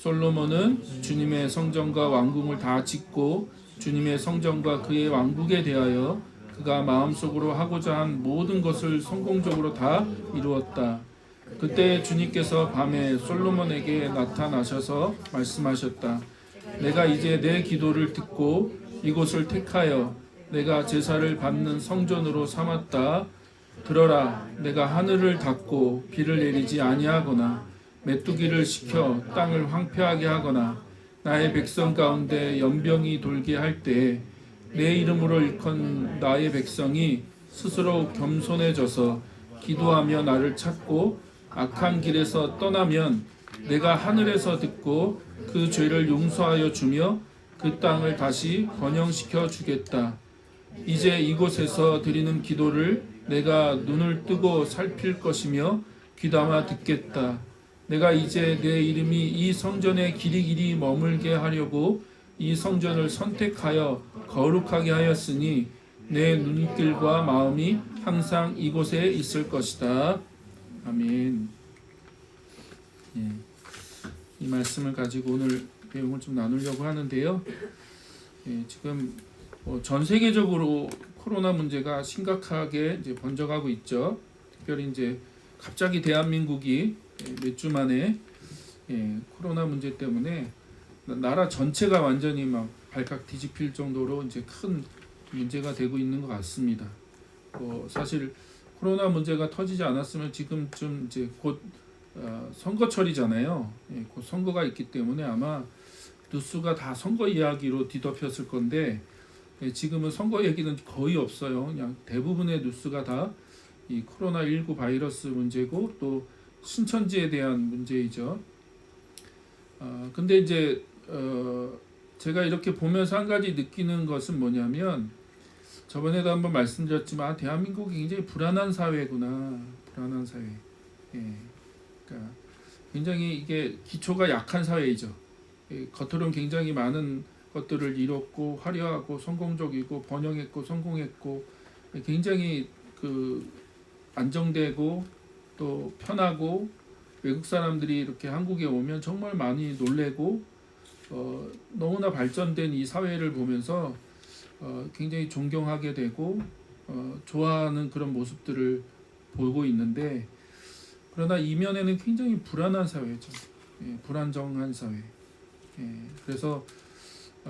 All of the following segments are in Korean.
솔로몬은 주님의 성전과 왕궁을 다 짓고 주님의 성전과 그의 왕국에 대하여 그가 마음속으로 하고자 한 모든 것을 성공적으로 다 이루었다. 그때 주님께서 밤에 솔로몬에게 나타나셔서 말씀하셨다. 내가 이제 내 기도를 듣고 이곳을 택하여 내가 제사를 받는 성전으로 삼았다. 들어라. 내가 하늘을 닫고 비를 내리지 아니하거나 메뚜기를 시켜 땅을 황폐하게 하거나 나의 백성 가운데 연병이 돌게 할 때 내 이름으로 일컫는 나의 백성이 스스로 겸손해져서 기도하며 나를 찾고 악한 길에서 떠나면 내가 하늘에서 듣고 그 죄를 용서하여 주며 그 땅을 다시 번영시켜 주겠다. 이제 이곳에서 드리는 기도를 내가 눈을 뜨고 살필 것이며 귀담아 듣겠다. 내가 이제 내 이름이 이 성전에 길이길이 머물게 하려고 이 성전을 선택하여 거룩하게 하였으니 내 눈길과 마음이 항상 이곳에 있을 것이다. 아멘. 예, 이 말씀을 가지고 오늘 내용을 좀 나누려고 하는데요. 예, 지금 전 세계적으로 코로나 문제가 심각하게 이제 번져가고 있죠. 특별히 이제 갑자기 대한민국이 몇 주 만에 코로나 문제 때문에 나라 전체가 완전히 막 발칵 뒤집힐 정도로 이제 큰 문제가 되고 있는 것 같습니다. 사실 코로나 문제가 터지지 않았으면 지금쯤 이제 곧 선거철이잖아요. 곧 선거가 있기 때문에 아마 뉴스가 다 선거 이야기로 뒤덮였을 건데 지금은 선거 얘기는 거의 없어요. 그냥 대부분의 뉴스가 다 이 코로나19 바이러스 문제고 또 신천지에 대한 문제이죠. 근데 이제 제가 이렇게 보면서 한 가지 느끼는 것은 뭐냐면 저번에도 한번 말씀드렸지만 대한민국이 굉장히 불안한 사회구나. 불안한 사회. 예. 그러니까 굉장히 이게 기초가 약한 사회이죠. 겉으로는 굉장히 많은 것들을 이뤘고 화려하고 성공적이고 번영했고 성공했고 굉장히 안정되고 또 편하고 외국 사람들이 이렇게 한국에 오면 정말 많이 놀래고 너무나 발전된 이 사회를 보면서 굉장히 존경하게 되고 좋아하는 그런 모습들을 보고 있는데 그러나 이면에는 굉장히 불안한 사회죠. 불안정한 사회. 그래서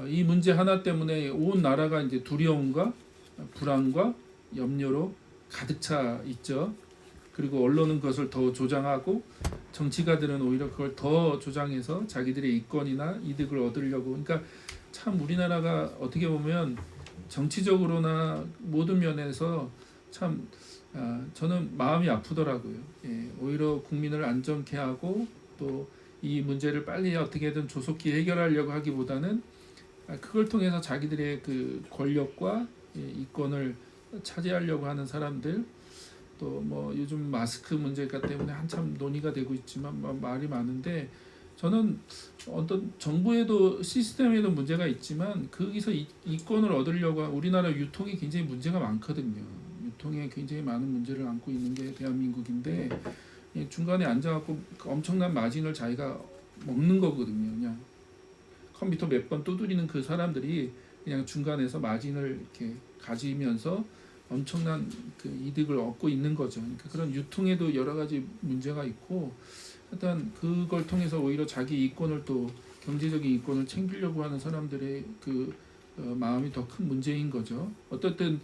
이 문제 하나 때문에 온 나라가 이제 두려움과 불안과 염려로 가득 차 있죠. 그리고 언론은 그것을 더 조장하고 정치가들은 오히려 그걸 더 조장해서 자기들의 이권이나 이득을 얻으려고. 그러니까 참 우리나라가 어떻게 보면 정치적으로나 모든 면에서 참 저는 마음이 아프더라고요. 오히려 국민을 안전케 하고 또 이 문제를 빨리 어떻게든 조속히 해결하려고 하기보다는 그걸 통해서 자기들의 그 권력과 이권을 차지하려고 하는 사람들, 또 뭐 요즘 마스크 문제가 때문에 한참 논의가 되고 있지만 말이 많은데 저는 어떤 정부에도 시스템에도 문제가 있지만 거기서 이권을 얻으려고 우리나라 유통이 굉장히 문제가 많거든요. 유통에 굉장히 많은 문제를 안고 있는 게 대한민국인데 중간에 앉아갖고 엄청난 마진을 자기가 먹는 거거든요. 그냥 컴퓨터 몇 번 두드리는 그 사람들이 그냥 중간에서 마진을 이렇게 가지면서 엄청난 그 이득을 얻고 있는 거죠. 그러니까 그런 유통에도 여러 가지 문제가 있고, 일단 그걸 통해서 오히려 자기 이권을 또 경제적인 이권을 챙기려고 하는 사람들의 그 마음이 더 큰 문제인 거죠. 어떻든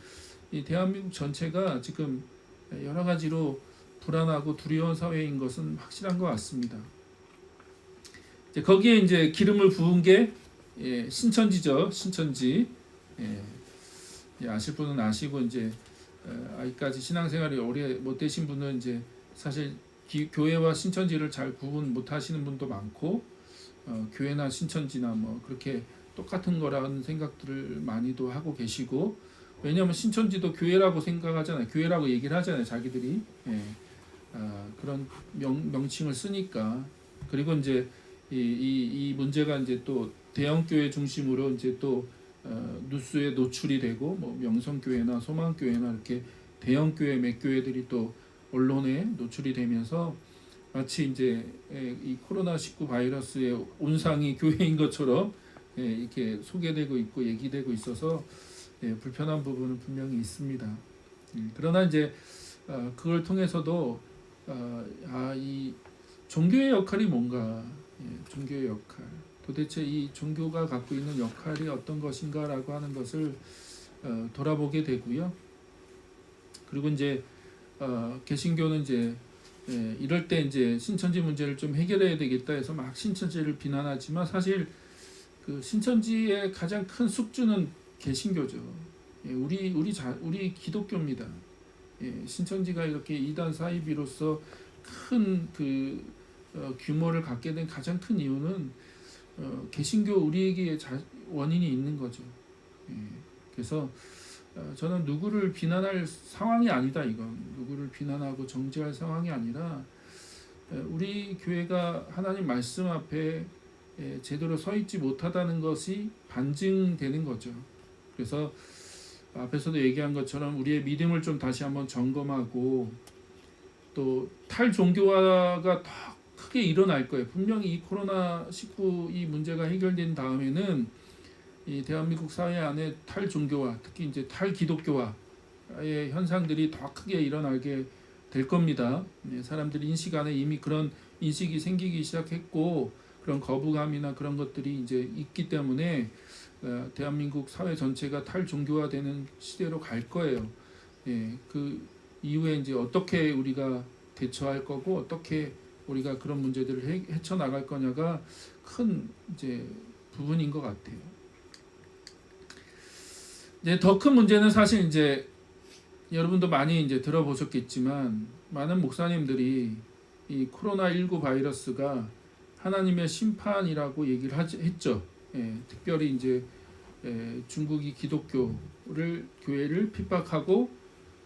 이 대한민국 전체가 지금 여러 가지로 불안하고 두려운 사회인 것은 확실한 것 같습니다. 이제 거기에 이제 기름을 부은 게 신천지죠. 신천지. 아실 분은 아시고 이제 아직까지 신앙생활이 오래 못 되신 분은 이제 사실 교회와 신천지를 잘 구분 못 하시는 분도 많고 교회나 신천지나 뭐 그렇게 똑같은 거라는 생각들을 많이도 하고 계시고, 왜냐하면 신천지도 교회라고 생각하잖아요. 교회라고 얘기를 하잖아요. 자기들이 그런 명칭을 쓰니까. 그리고 이제 이 문제가 이제 또 대형 교회 중심으로 이제 또 뉴스에 노출이 되고 뭐 명성교회나 소망교회나 이렇게 대형 교회 몇 교회들이 또 언론에 노출이 되면서 마치 이제 이 코로나19 바이러스의 온상이 교회인 것처럼 이렇게 소개되고 있고 얘기되고 있어서 불편한 부분은 분명히 있습니다. 그러나 이제 그걸 통해서도 이 종교의 역할이 뭔가, 종교의 역할, 도대체 이 종교가 갖고 있는 역할이 어떤 것인가라고 하는 것을 돌아보게 되고요. 그리고 이제 개신교는 이제 이럴 때 이제 신천지 문제를 좀 해결해야 되겠다 해서 막 신천지를 비난하지만 사실 그 신천지의 가장 큰 숙주는 개신교죠. 우리 기독교입니다. 신천지가 이렇게 이단 사이비로서 큰 규모를 갖게 된 가장 큰 이유는 개신교 우리에게 원인이 있는 거죠. 그래서 저는 누구를 비난할 상황이 아니다. 이건 누구를 비난하고 정죄할 상황이 아니라 우리 교회가 하나님 말씀 앞에 제대로 서 있지 못하다는 것이 반증되는 거죠. 그래서 앞에서도 얘기한 것처럼 우리의 믿음을 좀 다시 한번 점검하고 또 탈종교화가 더 크게 일어날 거예요. 분명히 이 코로나19 이 문제가 해결된 다음에는 이 대한민국 사회 안에 탈종교화, 특히 이제 탈기독교화의 현상들이 더 크게 일어나게 될 겁니다. 사람들이 인식 안에 이미 그런 인식이 생기기 시작했고 그런 거부감이나 그런 것들이 이제 있기 때문에 대한민국 사회 전체가 탈종교화되는 시대로 갈 거예요. 그 이후에 이제 어떻게 우리가 대처할 거고 어떻게 우리가 그런 문제들을 헤쳐나갈 거냐가 큰 이제 부분인 것 같아요. 이제 더 큰 문제는 사실 이제 여러분도 많이 이제 들어보셨겠지만 많은 목사님들이 이 코로나19 바이러스가 하나님의 심판이라고 얘기를 했죠. 특별히 이제 중국이 교회를 핍박하고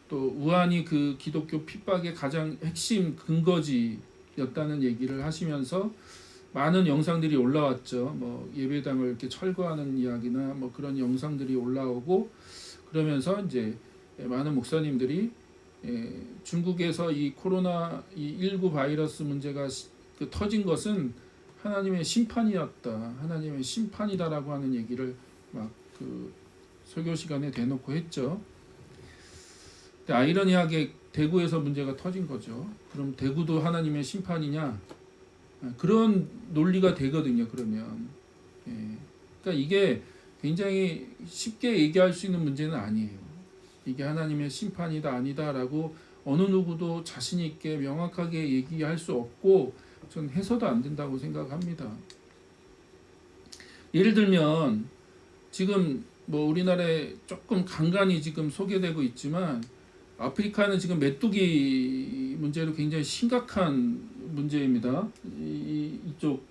또 우한이 그 기독교 핍박의 가장 핵심 근거지였다는 얘기를 하시면서 많은 영상들이 올라왔죠. 뭐 예배당을 이렇게 철거하는 이야기나 뭐 그런 영상들이 올라오고 그러면서 이제 많은 목사님들이 중국에서 이 코로나19 바이러스 문제가 터진 것은 하나님의 심판이었다, 하나님의 심판이다라고 하는 얘기를 막 그 설교 시간에 대놓고 했죠. 근데 아이러니하게 대구에서 문제가 터진 거죠. 그럼 대구도 하나님의 심판이냐? 그런 논리가 되거든요. 그러면 그러니까 이게 굉장히 쉽게 얘기할 수 있는 문제는 아니에요. 이게 하나님의 심판이다 아니다라고 어느 누구도 자신 있게 명확하게 얘기할 수 없고 전 해서도 안 된다고 생각합니다. 예를 들면 지금 뭐 우리나라에 조금 간간히 지금 소개되고 있지만 아프리카는 지금 메뚜기 문제로 굉장히 심각한 문제입니다. 이쪽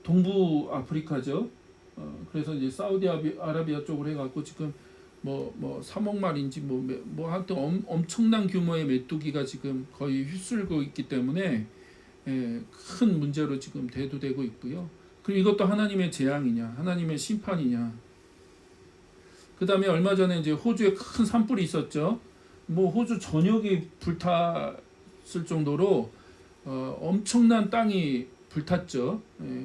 동부 아프리카죠. 그래서 이제 사우디아라비아 쪽으로 해갖고 지금 뭐 3억 마리인지 뭐 하여튼 엄청난 규모의 메뚜기가 지금 거의 휩쓸고 있기 때문에 큰 문제로 지금 대두되고 있고요. 그럼 이것도 하나님의 재앙이냐, 하나님의 심판이냐. 그 다음에 얼마 전에 이제 호주에 큰 산불이 있었죠. 뭐 호주 전역이 불탔을 정도로 엄청난 땅이 불탔죠.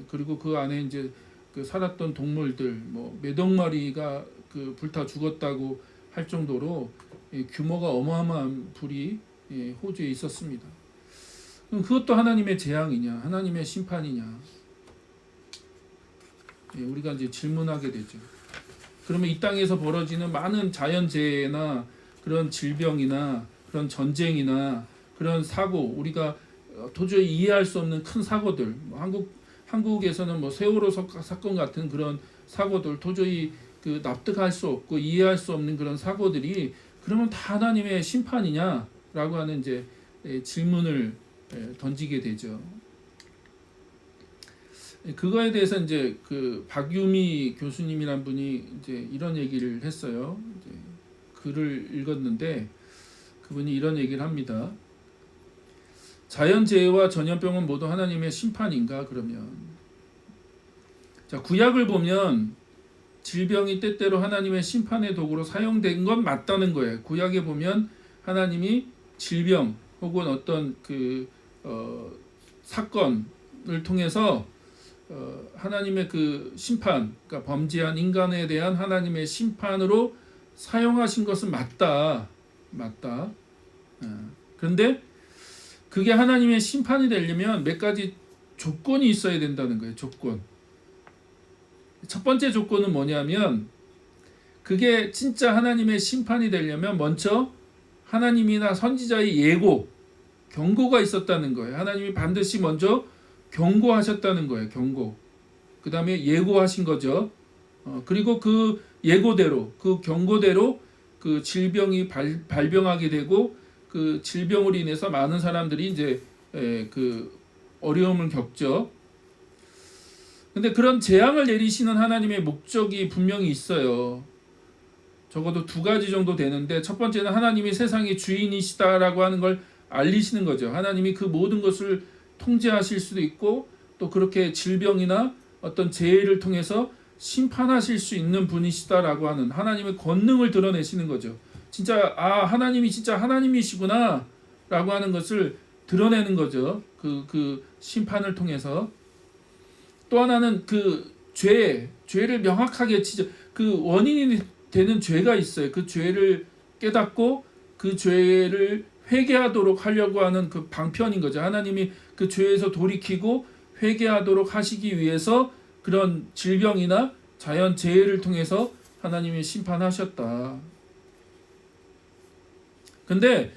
그리고 그 안에 이제 그 살았던 동물들 뭐 몇억 마리가 그 불타 죽었다고 할 정도로 규모가 어마어마한 불이 호주에 있었습니다. 그럼 그것도 하나님의 재앙이냐, 하나님의 심판이냐? 우리가 이제 질문하게 되죠. 그러면 이 땅에서 벌어지는 많은 자연재해나 그런 질병이나 그런 전쟁이나 그런 사고, 우리가 도저히 이해할 수 없는 큰 사고들, 한국에서는 뭐 세월호 사건 같은 그런 사고들 도저히 그 납득할 수 없고 이해할 수 없는 그런 사고들이 그러면 다 하나님의 심판이냐라고 하는 이제 질문을 던지게 되죠. 그거에 대해서 이제 그 박유미 교수님이란 분이 이제 이런 얘기를 했어요. 이제 글을 읽었는데 그분이 이런 얘기를 합니다. 자연재해와 전염병은 모두 하나님의 심판인가? 그러면 자, 구약을 보면 질병이 때때로 하나님의 심판의 도구로 사용된 건 맞다는 거예요. 구약에 보면 하나님이 질병 혹은 어떤 그 사건을 통해서 하나님의 그 심판, 그러니까 범죄한 인간에 대한 하나님의 심판으로 사용하신 것은 맞다. 그런데 그게 하나님의 심판이 되려면 몇 가지 조건이 있어야 된다는 거예요. 조건. 첫 번째 조건은 뭐냐면 그게 진짜 하나님의 심판이 되려면 먼저 하나님이나 선지자의 예고, 경고가 있었다는 거예요. 하나님이 반드시 먼저 경고하셨다는 거예요. 경고. 그 다음에 예고하신 거죠. 그리고 그 예고대로, 그 경고대로 그 질병이 발병하게 되고 그 질병으로 인해서 많은 사람들이 이제 그 어려움을 겪죠. 근데 그런 재앙을 내리시는 하나님의 목적이 분명히 있어요. 적어도 두 가지 정도 되는데, 첫 번째는 하나님이 세상의 주인이시다라고 하는 걸 알리시는 거죠. 하나님이 그 모든 것을 통제하실 수도 있고 또 그렇게 질병이나 어떤 재해를 통해서 심판하실 수 있는 분이시다라고 하는 하나님의 권능을 드러내시는 거죠. 진짜 하나님이 진짜 하나님이시구나 라고 하는 것을 드러내는 거죠. 그 심판을 통해서. 또 하나는 그 죄를 명확하게 그 원인이 되는 죄가 있어요. 그 죄를 깨닫고 그 죄를 회개하도록 하려고 하는 그 방편인 거죠. 하나님이 그 죄에서 돌이키고 회개하도록 하시기 위해서 그런 질병이나 자연 재해를 통해서 하나님이 심판하셨다. 근데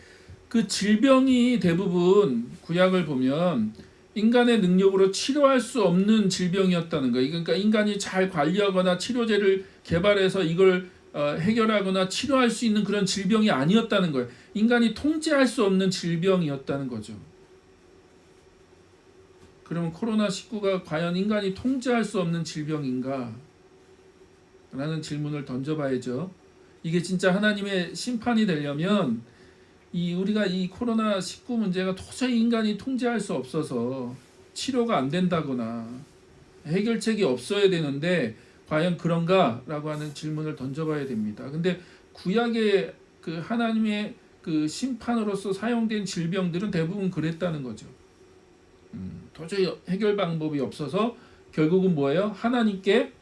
그 질병이 대부분 구약을 보면 인간의 능력으로 치료할 수 없는 질병이었다는 거예요. 그러니까 인간이 잘 관리하거나 치료제를 개발해서 이걸 해결하거나 치료할 수 있는 그런 질병이 아니었다는 거예요. 인간이 통제할 수 없는 질병이었다는 거죠. 그러면 코로나19가 과연 인간이 통제할 수 없는 질병인가? 라는 질문을 던져봐야죠. 이게 진짜 하나님의 심판이 되려면 우리가 이 코로나19 문제가 도저히 인간이 통제할 수 없어서 치료가 안 된다거나 해결책이 없어야 되는데 과연 그런가라고 하는 질문을 던져봐야 됩니다. 근데 구약의 그 하나님의 그 심판으로서 사용된 질병들은 대부분 그랬다는 거죠. 도저히 해결 방법이 없어서 결국은 뭐예요? 하나님께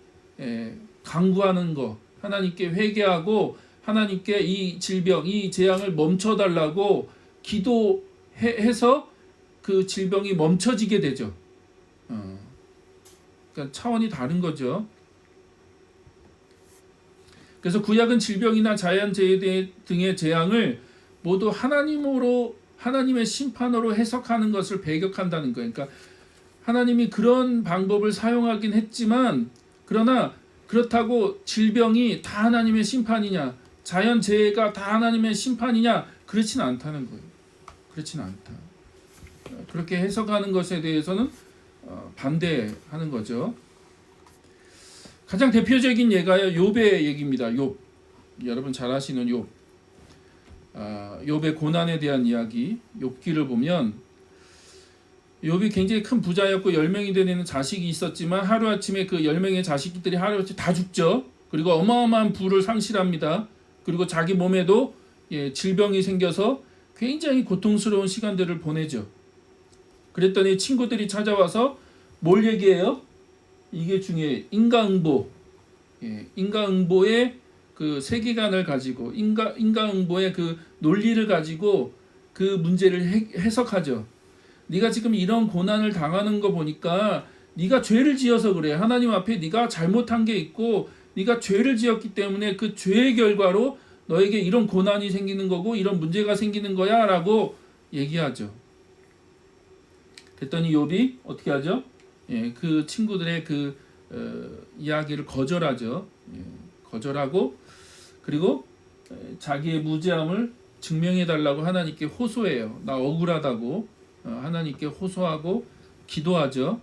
간구하는 거, 하나님께 회개하고 하나님께 이 질병, 이 재앙을 멈춰달라고 기도해서 그 질병이 멈춰지게 되죠. 그러니까 차원이 다른 거죠. 그래서 구약은 질병이나 자연재해 등의 재앙을 모두 하나님의 심판으로 해석하는 것을 배격한다는 거예요. 그러니까 하나님이 그런 방법을 사용하긴 했지만, 그러나 그렇다고 질병이 다 하나님의 심판이냐, 자연재해가 다 하나님의 심판이냐, 그렇지는 않다는 거예요. 그렇지는 않다. 그렇게 해석하는 것에 대해서는 반대하는 거죠. 가장 대표적인 예가요, 욥의 얘기입니다. 욥. 여러분 잘 아시는 욥. 욥의 고난에 대한 이야기, 욥기를 보면 욥이 굉장히 큰 부자였고 10명이 되는 자식이 있었지만 하루아침에 그 10명의 자식들이 하루아침에 다 죽죠. 그리고 어마어마한 부를 상실합니다. 그리고 자기 몸에도 질병이 생겨서 굉장히 고통스러운 시간들을 보내죠. 그랬더니 친구들이 찾아와서 뭘 얘기해요? 이게 중요해요. 인과응보. 인과응보의 그 세계관을 가지고 인과응보의 그 논리를 가지고 그 문제를 해석하죠. 네가 지금 이런 고난을 당하는 거 보니까 네가 죄를 지어서 그래. 하나님 앞에 네가 잘못한 게 있고 네가 죄를 지었기 때문에 그 죄의 결과로 너에게 이런 고난이 생기는 거고 이런 문제가 생기는 거야 라고 얘기하죠. 그랬더니 욥이 어떻게 하죠? 그 친구들의 그 이야기를 거절하죠. 거절하고 그리고 자기의 무죄함을 증명해달라고 하나님께 호소해요. 나 억울하다고 하나님께 호소하고 기도하죠.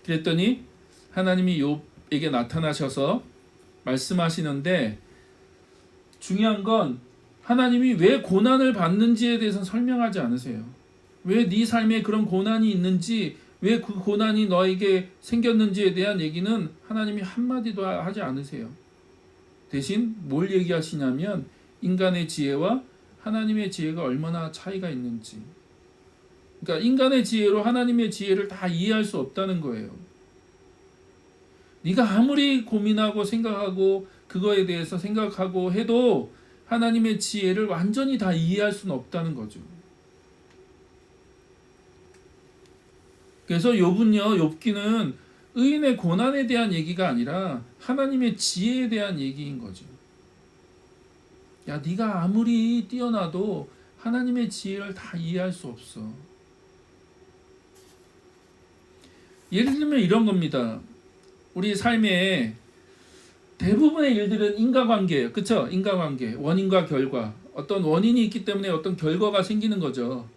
그랬더니 하나님이 욥에게 나타나셔서 말씀하시는데, 중요한 건 하나님이 왜 고난을 받는지에 대해서 설명하지 않으세요. 왜 네 삶에 그런 고난이 있는지, 왜 그 고난이 너에게 생겼는지에 대한 얘기는 하나님이 한마디도 하지 않으세요. 대신 뭘 얘기하시냐면 인간의 지혜와 하나님의 지혜가 얼마나 차이가 있는지, 그러니까 인간의 지혜로 하나님의 지혜를 다 이해할 수 없다는 거예요. 네가 아무리 고민하고 생각하고 그거에 대해서 생각하고 해도 하나님의 지혜를 완전히 다 이해할 수는 없다는 거죠. 그래서 욥기는 의인의 고난에 대한 얘기가 아니라 하나님의 지혜에 대한 얘기인 거죠. 야, 네가 아무리 뛰어나도 하나님의 지혜를 다 이해할 수 없어. 예를 들면 이런 겁니다. 우리 삶에 대부분의 일들은 인과관계예요. 그렇죠? 인과관계. 원인과 결과. 어떤 원인이 있기 때문에 어떤 결과가 생기는 거죠.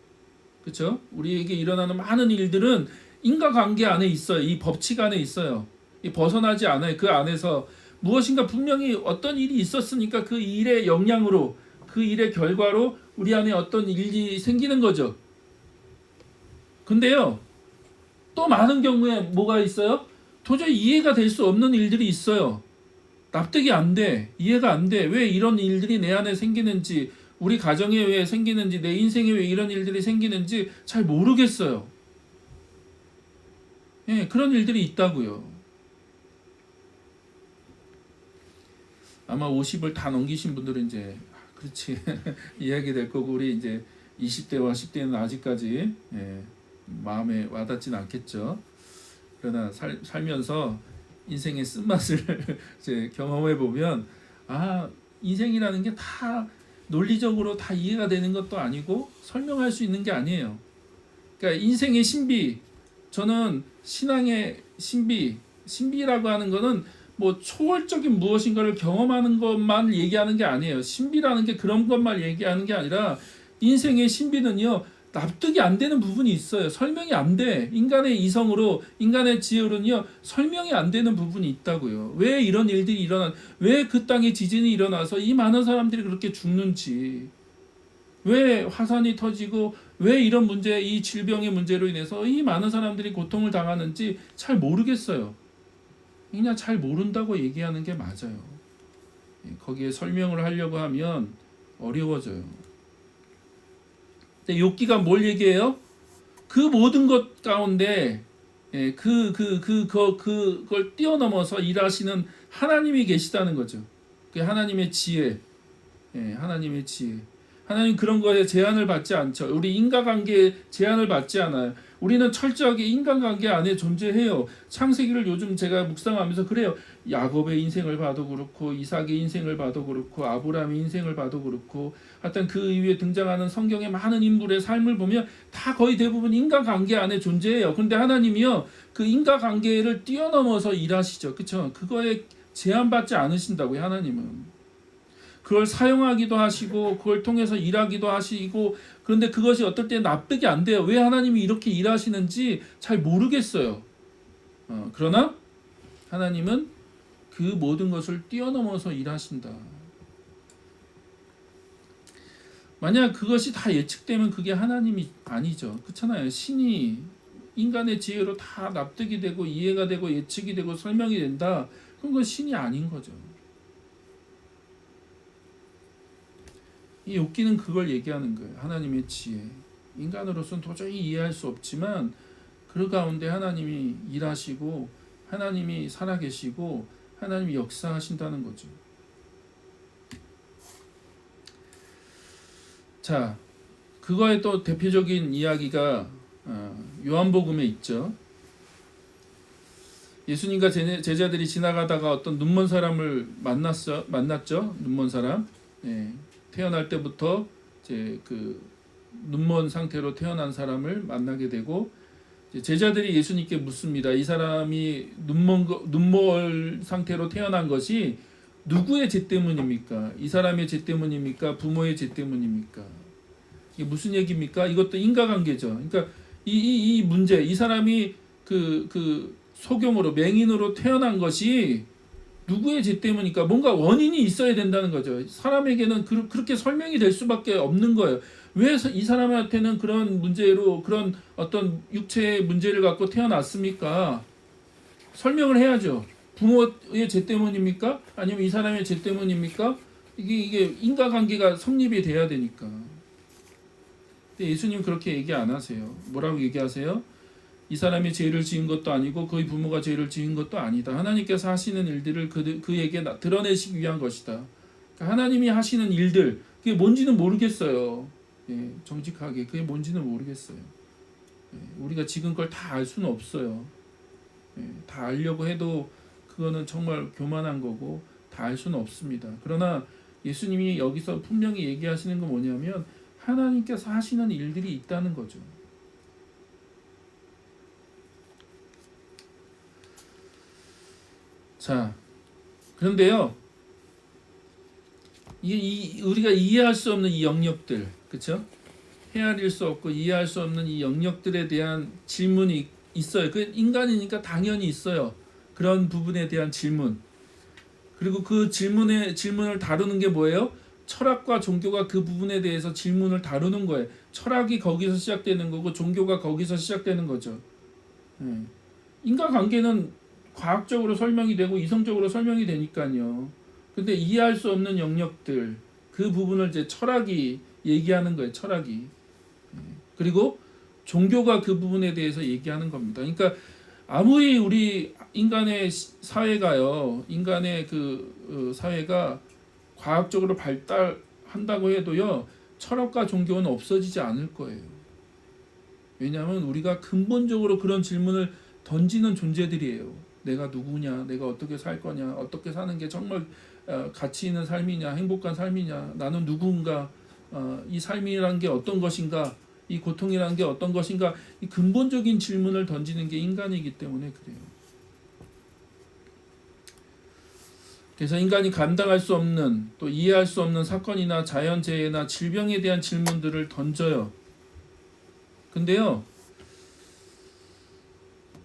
그렇죠? 우리에게 일어나는 많은 일들은 인과관계 안에 있어요. 이 법칙 안에 있어요. 이 벗어나지 않아요. 그 안에서 무엇인가 분명히 어떤 일이 있었으니까 그 일의 영향으로, 그 일의 결과로 우리 안에 어떤 일이 생기는 거죠. 근데요, 또 많은 경우에 뭐가 있어요? 도저히 이해가 될 수 없는 일들이 있어요. 납득이 안 돼. 이해가 안 돼. 왜 이런 일들이 내 안에 생기는지, 우리 가정에 왜 생기는지, 내 인생에 왜 이런 일들이 생기는지 잘 모르겠어요. 예, 그런 일들이 있다고요. 아마 50을 다 넘기신 분들은 이제 그렇지 이야기 될 거고, 우리 이제 20대와 10대는 아직까지 마음에 와닿진 않겠죠. 그러나 살면서 인생의 쓴맛을 이제 경험해 보면, 아, 인생이라는 게 다 논리적으로 다 이해가 되는 것도 아니고 설명할 수 있는 게 아니에요. 그러니까 인생의 신비, 저는 신앙의 신비라고 하는 거는 뭐 초월적인 무엇인가를 경험하는 것만 얘기하는 게 아니에요. 신비라는 게 그런 것만 얘기하는 게 아니라, 인생의 신비는요, 납득이 안 되는 부분이 있어요. 설명이 안 돼. 인간의 이성으로, 인간의 지혜로는요, 설명이 안 되는 부분이 있다고요. 왜 이런 일들이 왜 그 땅에 지진이 일어나서 이 많은 사람들이 그렇게 죽는지, 왜 화산이 터지고, 왜 이런 문제, 이 질병의 문제로 인해서 이 많은 사람들이 고통을 당하는지 잘 모르겠어요. 그냥 잘 모른다고 얘기하는 게 맞아요. 거기에 설명을 하려고 하면 어려워져요. 근데 욥기가 뭘 얘기해요? 그 모든 것 가운데 그걸 뛰어넘어서 일하시는 하나님이 계시다는 거죠. 그 하나님의 지혜, 하나님의 지혜. 하나님 그런 거에 제한을 받지 않죠. 우리 인간관계에 제한을 받지 않아요. 우리는 철저하게 인간관계 안에 존재해요. 창세기를 요즘 제가 묵상하면서 그래요. 야곱의 인생을 봐도 그렇고, 이삭의 인생을 봐도 그렇고, 아브라함의 인생을 봐도 그렇고, 하여튼 그 이후에 등장하는 성경의 많은 인물의 삶을 보면 다 거의 대부분 인간관계 안에 존재해요. 그런데 하나님이요, 그 인간관계를 뛰어넘어서 일하시죠. 그렇죠? 그거에 제한받지 않으신다고요, 하나님은. 그걸 사용하기도 하시고, 그걸 통해서 일하기도 하시고, 그런데 그것이 어떨 때 납득이 안 돼요. 왜 하나님이 이렇게 일하시는지 잘 모르겠어요. 그러나 하나님은 그 모든 것을 뛰어넘어서 일하신다. 만약 그것이 다 예측되면 그게 하나님이 아니죠. 그렇잖아요. 신이 인간의 지혜로 다 납득이 되고 이해가 되고 예측이 되고 설명이 된다. 그럼 그건 신이 아닌 거죠. 이 욥기는 그걸 얘기하는 거예요. 하나님의 지혜. 인간으로서는 도저히 이해할 수 없지만 그 가운데 하나님이 일하시고, 하나님이 살아계시고, 하나님이 역사하신다는 거죠. 자, 그거의 또 대표적인 이야기가 요한복음에 있죠. 예수님과 제자들이 지나가다가 어떤 눈먼 사람을 만났죠. 눈먼 사람. 태어날 때부터 이제 그 눈먼 상태로 태어난 사람을 만나게 되고, 제자들이 예수님께 묻습니다. 이 사람이 눈먼 상태로 태어난 것이 누구의 죄 때문입니까? 이 사람의 죄 때문입니까? 부모의 죄 때문입니까? 이게 무슨 얘기입니까? 이것도 인과관계죠. 그러니까 이 문제, 이 사람이 그 소경으로, 맹인으로 태어난 것이 누구의 죄 때문이니까 뭔가 원인이 있어야 된다는 거죠. 사람에게는 그렇게 설명이 될 수밖에 없는 거예요. 왜 이 사람한테는 그런 문제로, 그런 어떤 육체의 문제를 갖고 태어났습니까? 설명을 해야죠. 부모의 죄 때문입니까? 아니면 이 사람의 죄 때문입니까? 이게 인과관계가 성립이 돼야 되니까. 근데 예수님 그렇게 얘기 안 하세요. 뭐라고 얘기하세요? 이 사람이 죄를 지은 것도 아니고 그의 부모가 죄를 지은 것도 아니다. 하나님께서 하시는 일들을 그에게 드러내시기 위한 것이다. 그러니까 하나님이 하시는 일들, 그게 뭔지는 모르겠어요. 예, 정직하게 그게 뭔지는 모르겠어요. 예, 우리가 지금 그걸 다 알 수는 없어요. 예, 다 알려고 해도 그거는 정말 교만한 거고 다 알 수는 없습니다. 그러나 예수님이 여기서 분명히 얘기하시는 건 뭐냐면 하나님께서 하시는 일들이 있다는 거죠. 자, 그런데요, 우리가 이해할 수 없는 이 영역들, 그렇죠? 헤아릴 수 없고 이해할 수 없는 이 영역들에 대한 질문이 있어요. 그 인간이니까 당연히 있어요. 그런 부분에 대한 질문. 그리고 그 질문을 다루는 게 뭐예요? 철학과 종교가 그 부분에 대해서 질문을 다루는 거예요. 철학이 거기서 시작되는 거고 종교가 거기서 시작되는 거죠. 예. 인과관계는 과학적으로 설명이 되고 이성적으로 설명이 되니까요. 근데 이해할 수 없는 영역들, 그 부분을 이제 철학이 얘기하는 거예요. 철학이. 그리고 종교가 그 부분에 대해서 얘기하는 겁니다. 그러니까 아무리 우리 인간의 사회가요, 인간의 그 사회가 과학적으로 발달한다고 해도요, 철학과 종교는 없어지지 않을 거예요. 왜냐하면 우리가 근본적으로 그런 질문을 던지는 존재들이에요. 내가 누구냐, 내가 어떻게 살 거냐, 어떻게 사는 게 정말 가치 있는 삶이냐, 행복한 삶이냐, 나는 누군가, 이 삶이란 게 어떤 것인가, 이 고통이란 게 어떤 것인가, 이 근본적인 질문을 던지는 게 인간이기 때문에 그래요. 그래서 인간이 감당할 수 없는, 또 이해할 수 없는 사건이나 자연재해나 질병에 대한 질문들을 던져요. 근데요,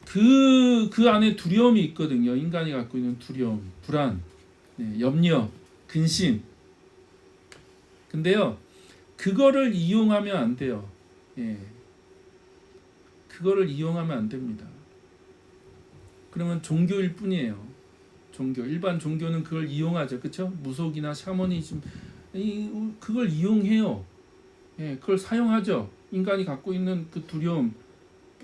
그 안에 두려움이 있거든요. 인간이 갖고 있는 두려움, 불안, 네, 염려, 근심. 근데요, 그거를 이용하면 안 돼요. 예, 그거를 이용하면 안 됩니다. 그러면 종교일 뿐이에요. 종교, 일반 종교는 그걸 이용하죠, 그렇죠? 무속이나 샤머니즘, 그걸 이용해요. 예, 그걸 사용하죠. 인간이 갖고 있는 그 두려움,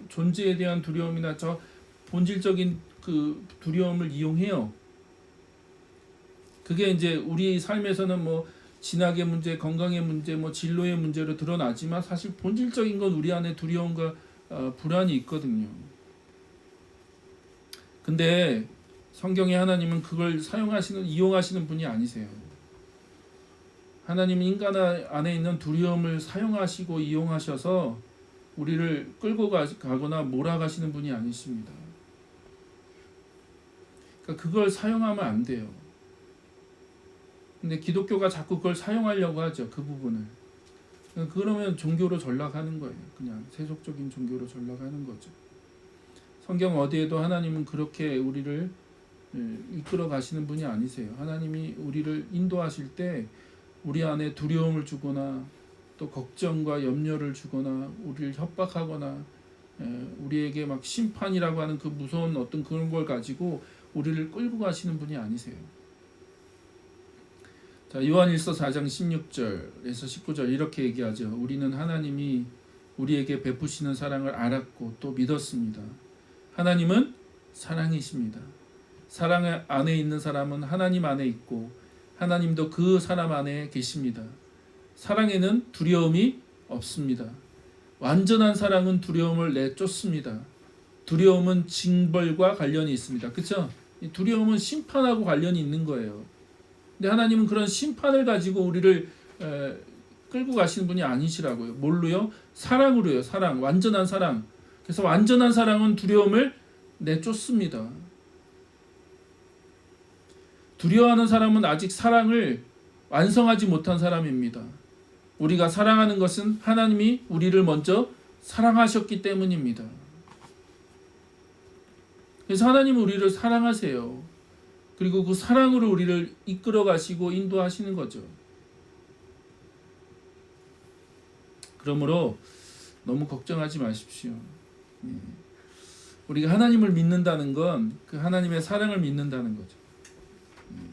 존재에 대한 두려움이나 저 본질적인 그 두려움을 이용해요. 그게 이제 우리 삶에서는 뭐 진학의 문제, 건강의 문제, 뭐 진로의 문제로 드러나지만 사실 본질적인 건 우리 안에 두려움과 불안이 있거든요. 근데 성경의 하나님은 그걸 이용하시는 분이 아니세요. 하나님은 인간 안에 있는 두려움을 사용하시고 이용하셔서 우리를 끌고 가거나 몰아가시는 분이 아니십니다. 그러니까 그걸 사용하면 안 돼요. 근데 기독교가 자꾸 그걸 사용하려고 하죠. 그 부분을. 그러면 종교로 전락하는 거예요. 그냥 세속적인 종교로 전락하는 거죠. 성경 어디에도 하나님은 그렇게 우리를 이끌어 가시는 분이 아니세요. 하나님이 우리를 인도하실 때 우리 안에 두려움을 주거나 또 걱정과 염려를 주거나 우리를 협박하거나 우리에게 막 심판이라고 하는 그 무서운 어떤 그런 걸 가지고 우리를 끌고 가시는 분이 아니세요. 자, 요한일서 4장 16절에서 19절 이렇게 얘기하죠. 우리는 하나님이 우리에게 베푸시는 사랑을 알았고 또 믿었습니다. 하나님은 사랑이십니다. 사랑 안에 있는 사람은 하나님 안에 있고 하나님도 그 사람 안에 계십니다. 사랑에는 두려움이 없습니다. 완전한 사랑은 두려움을 내쫓습니다. 두려움은 징벌과 관련이 있습니다. 그렇죠? 두려움은 심판하고 관련이 있는 거예요. 근데 하나님은 그런 심판을 가지고 우리를 끌고 가시는 분이 아니시라고요. 뭘로요? 사랑으로요. 사랑, 완전한 사랑. 그래서 완전한 사랑은 두려움을 내쫓습니다. 두려워하는 사람은 아직 사랑을 완성하지 못한 사람입니다. 우리가 사랑하는 것은 하나님이 우리를 먼저 사랑하셨기 때문입니다. 그래서 하나님은 우리를 사랑하세요. 그리고 그 사랑으로 우리를 이끌어 가시고 인도하시는 거죠. 그러므로 너무 걱정하지 마십시오. 우리가 하나님을 믿는다는 건 그 하나님의 사랑을 믿는다는 거죠.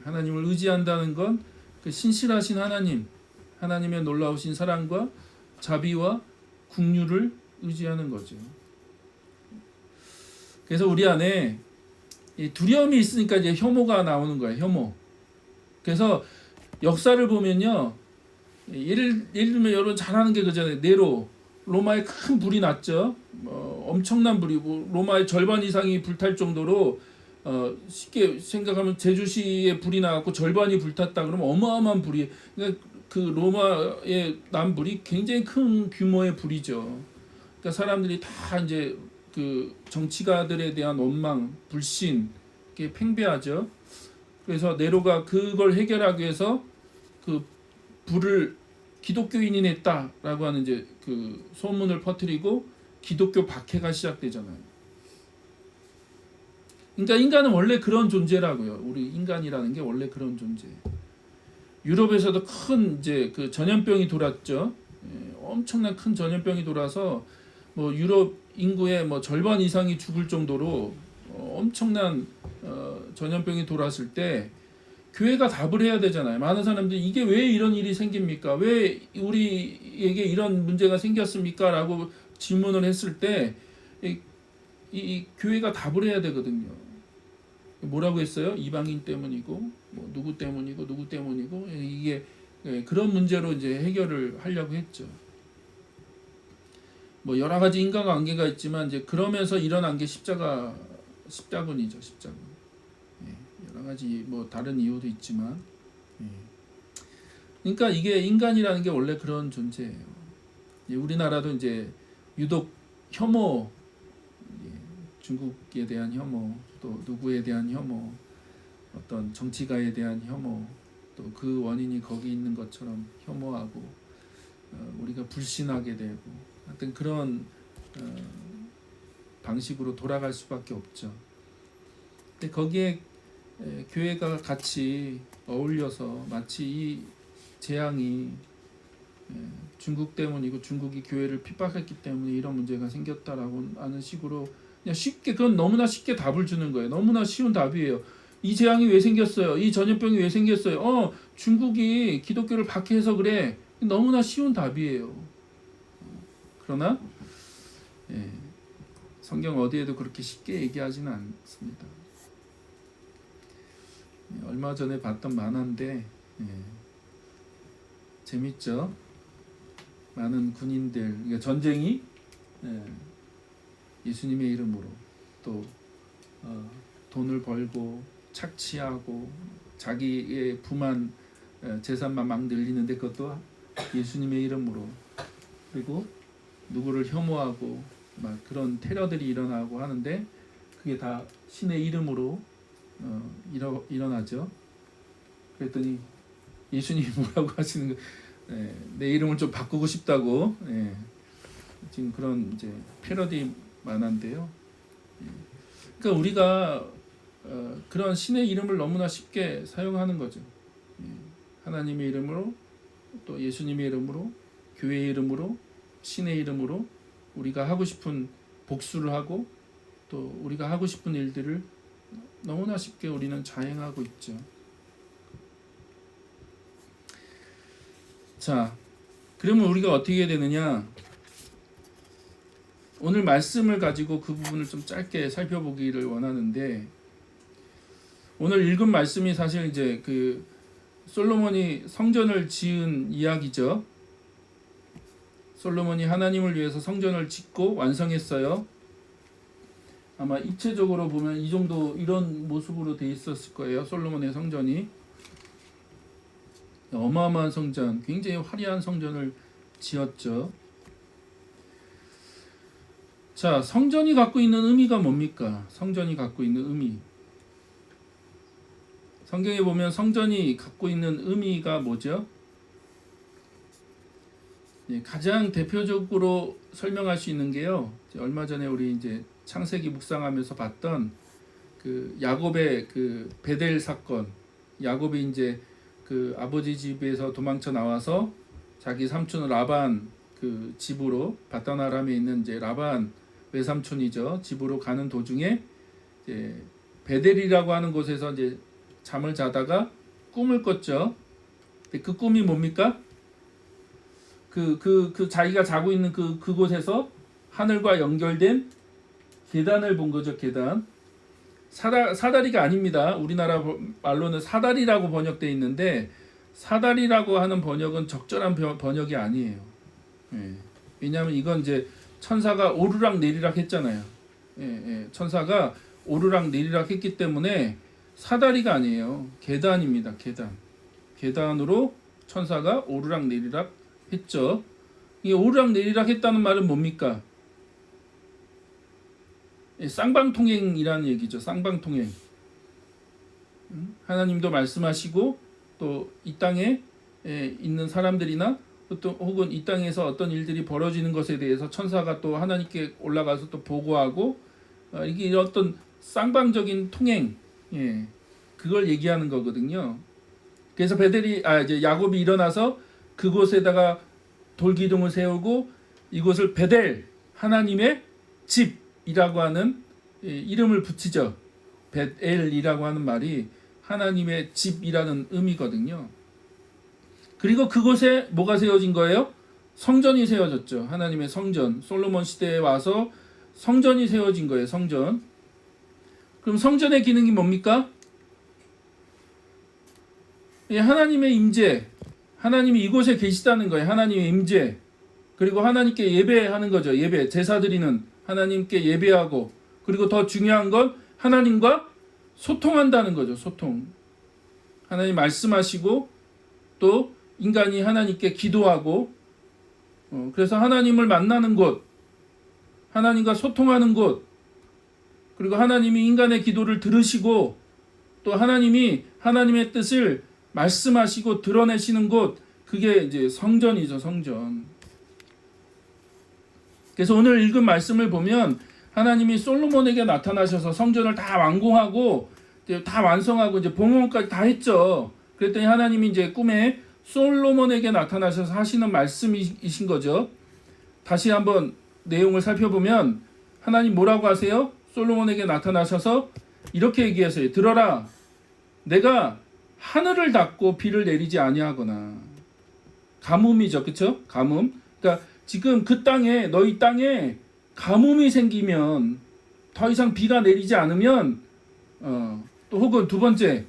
하나님을 의지한다는 건 그 신실하신 하나님의 놀라우신 사랑과 자비와 국류를 의지하는 거죠. 그래서 우리 안에 이 두려움이 있으니까 이제 혐오가 나오는 거예요. 혐오. 그래서 역사를 보면요, 예를 들면 여러분 잘 아는 게 그잖아요. 네로, 로마에 큰 불이 났죠. 엄청난 불이, 로마의 절반 이상이 불탈 정도로, 쉽게 생각하면 제주시에 불이 나갖고 절반이 불탔다 그러면 어마어마한 불이, 그러니까 그 로마의 난 불이 굉장히 큰 규모의 불이죠. 그러니까 사람들이 다 이제 그 정치가들에 대한 원망, 불신, 이게 팽배하죠. 그래서 네로가 그걸 해결하기 위해서 그 불을 기독교인이 냈다라고 하는 이제 그 소문을 퍼뜨리고 기독교 박해가 시작되잖아요. 그러니까 인간은 원래 그런 존재라고요. 우리 인간이라는 게 원래 그런 존재예요. 유럽에서도 큰 이제 그 전염병이 돌았죠. 엄청난 큰 전염병이 돌아서 뭐 유럽 인구의 뭐 절반 이상이 죽을 정도로 엄청난 전염병이 돌았을 때 교회가 답을 해야 되잖아요. 많은 사람들이 이게 왜 이런 일이 생깁니까? 왜 우리에게 이런 문제가 생겼습니까? 라고 질문을 했을 때 이 교회가 답을 해야 되거든요. 뭐라고 했어요? 이방인 때문이고 뭐 누구 때문이고 누구 때문이고 이게 그런 문제로 이제 해결을 하려고 했죠. 뭐 여러 가지 인과관계가 있지만 이제 그러면서 일어난 게 십자군이죠. 십자군. 여러 가지 뭐 다른 이유도 있지만, 그러니까 이게 인간이라는 게 원래 그런 존재예요. 우리나라도 이제 유독 혐오, 중국에 대한 혐오, 또 누구에 대한 혐오, 어떤 정치가에 대한 혐오, 또 그 원인이 거기 있는 것처럼 혐오하고 우리가 불신하게 되고 하여튼 그런 방식으로 돌아갈 수밖에 없죠. 근데 거기에 교회가 같이 어울려서 마치 이 재앙이 중국 때문이고 중국이 교회를 핍박했기 때문에 이런 문제가 생겼다라고 하는 식으로 그냥 쉽게 그건 너무나 쉽게 답을 주는 거예요. 너무나 쉬운 답이에요. 이 재앙이 왜 생겼어요? 이 전염병이 왜 생겼어요? 중국이 기독교를 박해해서 그래. 너무나 쉬운 답이에요. 그러나 성경 어디에도 그렇게 쉽게 얘기하지는 않습니다. 얼마 전에 봤던 만화인데 재밌죠? 많은 군인들, 그러니까 전쟁이 예수님의 이름으로 또 돈을 벌고 착취하고 자기의 부만 재산만 막 늘리는데 그것도 예수님의 이름으로, 그리고 누구를 혐오하고 막 그런 테러들이 일어나고 하는데 그게 다 신의 이름으로 일어나죠. 그랬더니 예수님이 뭐라고 하시는 거, 내 이름을 좀 바꾸고 싶다고 지금 그런 이제 패러디 만화인데요. 그러니까 우리가 그런 신의 이름을 너무나 쉽게 사용하는 거죠. 하나님의 이름으로, 또 예수님의 이름으로, 교회의 이름으로, 신의 이름으로 우리가 하고 싶은 복수를 하고 또 우리가 하고 싶은 일들을 너무나 쉽게 우리는 자행하고 있죠. 자, 그러면 우리가 어떻게 해야 되느냐? 오늘 말씀을 가지고 그 부분을 좀 짧게 살펴보기를 원하는데, 오늘 읽은 말씀이 사실 이제 그 솔로몬이 성전을 지은 이야기죠. 솔로몬이 하나님을 위해서 성전을 짓고 완성했어요. 아마 입체적으로 보면 이 정도 이런 모습으로 돼 있었을 거예요. 솔로몬의 성전이 어마어마한 성전, 굉장히 화려한 성전을 지었죠. 자, 성전이 갖고 있는 의미가 뭡니까? 성전이 갖고 있는 의미. 성경에 보면 성전이 갖고 있는 의미가 뭐죠? 가장 대표적으로 설명할 수 있는 게요. 얼마 전에 우리 이제 창세기 묵상하면서 봤던 그 야곱의 그 베델 사건. 야곱이 이제 그 아버지 집에서 도망쳐 나와서 자기 삼촌 라반 그 집으로, 바단 아람에 있는 이제 라반 외삼촌이죠. 집으로 가는 도중에 이제 베델이라고 하는 곳에서 이제 잠을 자다가 꿈을 꿨죠. 근데 그 꿈이 뭡니까? 그 자기가 자고 있는 그곳에서 하늘과 연결된 계단을 본 거죠. 계단. 사다리가 아닙니다. 우리나라 말로는 사다리라고 번역되어 있는데 사다리라고 하는 번역은 적절한 번역이 아니에요. 예. 왜냐하면 이건 이제 천사가 오르락 내리락 했잖아요. 천사가 오르락 내리락 했기 때문에 사다리가 아니에요. 계단입니다. 계단으로 천사가 오르락 내리락 했죠. 이 오르락 내리락 했다는 말은 뭡니까? 쌍방통행이라는 얘기죠. 쌍방통행. 하나님도 말씀하시고 또 이 땅에 있는 사람들이나 또 혹은 이 땅에서 어떤 일들이 벌어지는 것에 대해서 천사가 또 하나님께 올라가서 또 보고하고 이게 어떤 쌍방적인 통행, 그걸 얘기하는 거거든요. 그래서 이제 야곱이 일어나서 그곳에다가 돌기둥을 세우고 이곳을 베델, 하나님의 집이라고 하는 이름을 붙이죠. 베델이라고 하는 말이 하나님의 집이라는 의미거든요. 그리고 그곳에 뭐가 세워진 거예요? 성전이 세워졌죠. 하나님의 성전. 솔로몬 시대에 와서 성전이 세워진 거예요. 성전. 그럼 성전의 기능이 뭡니까? 하나님의 임재. 하나님이 이곳에 계시다는 거예요. 하나님의 임재. 그리고 하나님께 예배하는 거죠. 예배. 제사 드리는 하나님께 예배하고, 그리고 더 중요한 건 하나님과 소통한다는 거죠. 소통. 하나님 말씀하시고 또 인간이 하나님께 기도하고, 그래서 하나님을 만나는 곳, 하나님과 소통하는 곳, 그리고 하나님이 인간의 기도를 들으시고 또 하나님이 하나님의 뜻을 말씀하시고 드러내시는 곳, 그게 이제 성전이죠. 성전. 그래서 오늘 읽은 말씀을 보면 하나님이 솔로몬에게 나타나셔서 성전을 다 완공하고 다 완성하고 이제 봉헌까지 다 했죠. 그랬더니 하나님이 이제 꿈에 솔로몬에게 나타나셔서 하시는 말씀이신 거죠. 다시 한번 내용을 살펴보면 하나님 뭐라고 하세요? 솔로몬에게 나타나셔서 이렇게 얘기하세요. 들어라, 내가 하늘을 닫고 비를 내리지 아니하거나. 가뭄이죠, 그렇죠? 가뭄. 그러니까 지금 그 땅에, 너희 땅에 가뭄이 생기면, 더 이상 비가 내리지 않으면, 또 혹은 두 번째,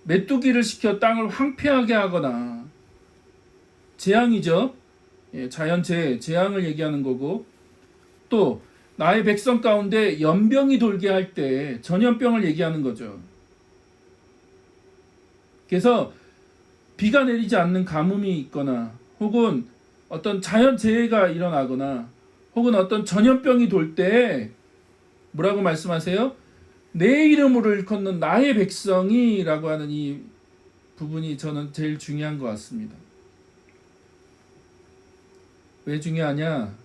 메뚜기를 시켜 땅을 황폐하게 하거나. 재앙이죠. 자연재해, 재앙을 얘기하는 거고, 또 나의 백성 가운데 연병이 돌게 할 때 전염병을 얘기하는 거죠. 그래서 비가 내리지 않는 가뭄이 있거나, 혹은 어떤 자연재해가 일어나거나, 혹은 어떤 전염병이 돌 때 뭐라고 말씀하세요? 내 이름으로 일컫는 나의 백성이 라고 하는 이 부분이 저는 제일 중요한 것 같습니다. 왜 중요하냐?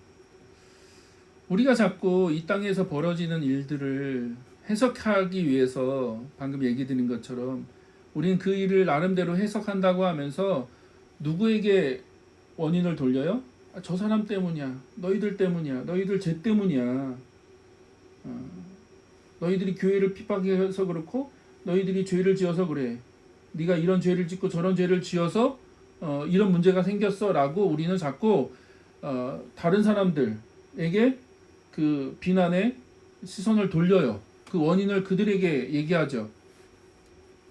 우리가 자꾸 이 땅에서 벌어지는 일들을 해석하기 위해서 방금 얘기 드린 것처럼 우리는 그 일을 나름대로 해석한다고 하면서 누구에게 원인을 돌려요? 저 사람 때문이야. 너희들 때문이야. 너희들 죄 때문이야. 너희들이 교회를 핍박해서 그렇고 너희들이 죄를 지어서 그래. 네가 이런 죄를 짓고 저런 죄를 지어서 이런 문제가 생겼어 라고 우리는 자꾸 다른 사람들에게 그 비난의 시선을 돌려요. 그 원인을 그들에게 얘기하죠.